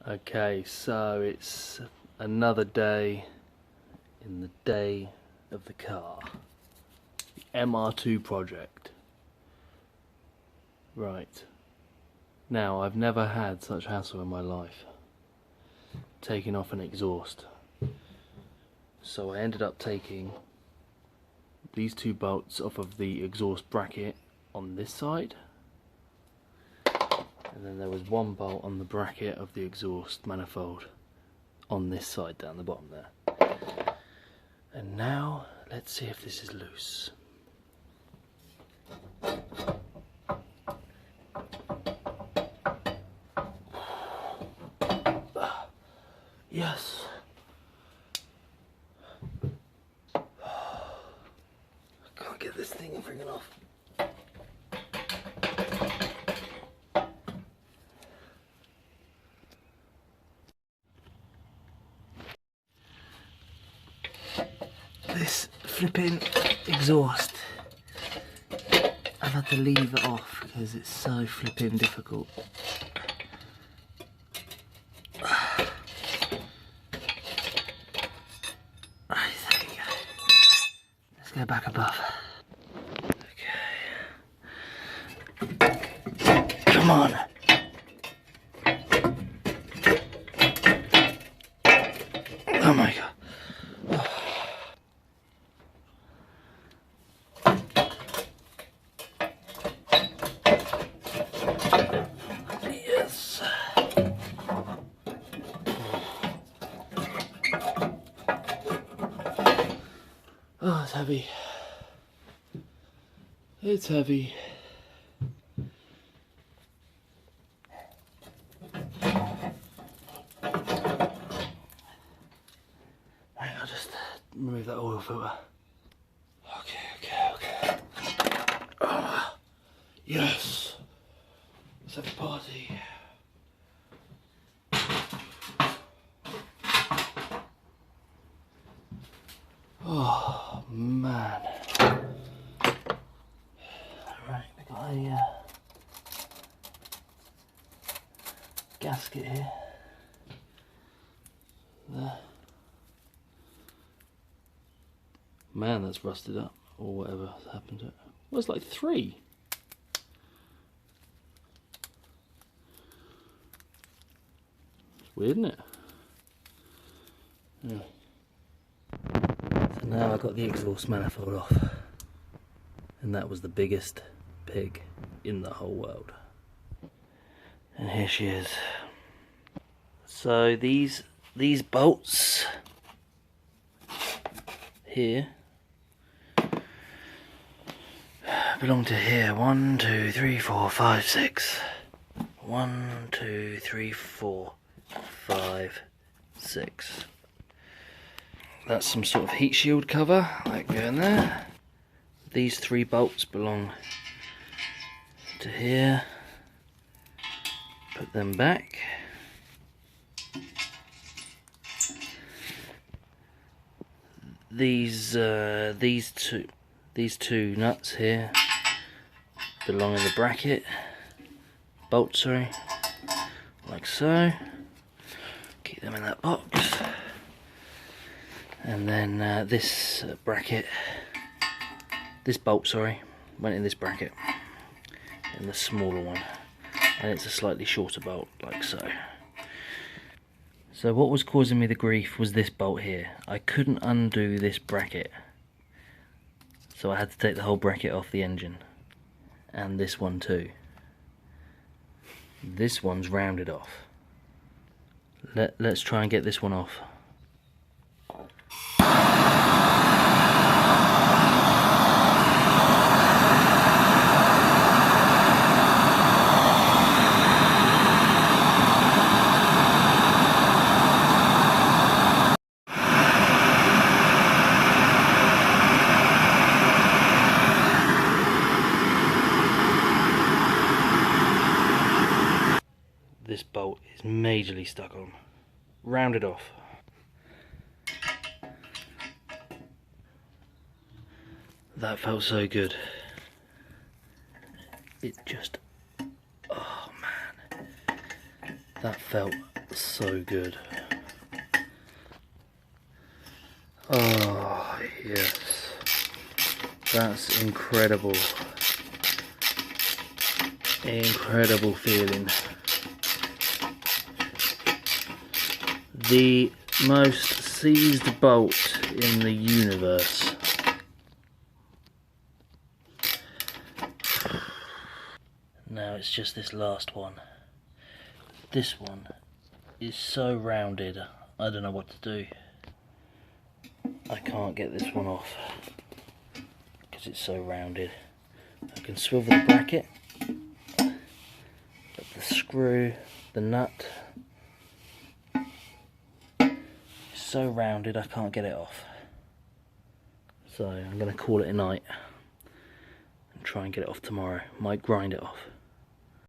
Okay, so it's another day in the day of the car. The MR2 project. Right. Now, I've never had such hassle in my life. Taking off an exhaust. So I ended up taking these two bolts off of the exhaust bracket on this side. And then there was one bolt on the bracket of the exhaust manifold on this side down the bottom there. And now, let's see if this is loose. Yes. I can't get this thing freaking off. This flipping exhaust, I've had to leave it off because it's so flipping difficult. Right, there we go. Let's go back above. Okay. Come on. Oh my god. Yes. Oh, it's heavy. It's heavy. Right, I'll just remove that oil filter. Okay. Oh, yes. Let's have a party. Oh man. Right, we got a gasket here. There. Man, that's rusted up, or whatever happened to it. Well, it's like 3. It's weird, isn't it? Yeah. So now I've got the exhaust manifold off. And that was the biggest pig in the whole world. And here she is. So these bolts here belong to here. 1, 2, 3, 4, 5, 6. 1, 2, 3, 4, 5, 6. That's some sort of heat shield cover, like going there. These 3 bolts belong to here. Put them back. These two nuts here belong in the bracket. Bolt, sorry, like so. Keep them in that box. And then this bracket, this bolt, sorry, went in this bracket, in the smaller one, and it's a slightly shorter bolt, like so. So what was causing me the grief was this bolt here. I couldn't undo this bracket, so I had to take the whole bracket off the engine, and this one too. This one's rounded off. Let's try and get this one off. This bolt is majorly stuck on. Rounded off. That felt so good. It just, oh man, that felt So good. Oh yes, that's incredible. Incredible feeling. The most seized bolt in the universe. Now it's just this last one. This one is so rounded, I don't know what to do. I can't get this one off because it's so rounded. I can swivel the bracket, but the screw, the nut, is so rounded I can't get it off. So I'm going to call it a night and try and get it off tomorrow. Might grind it off.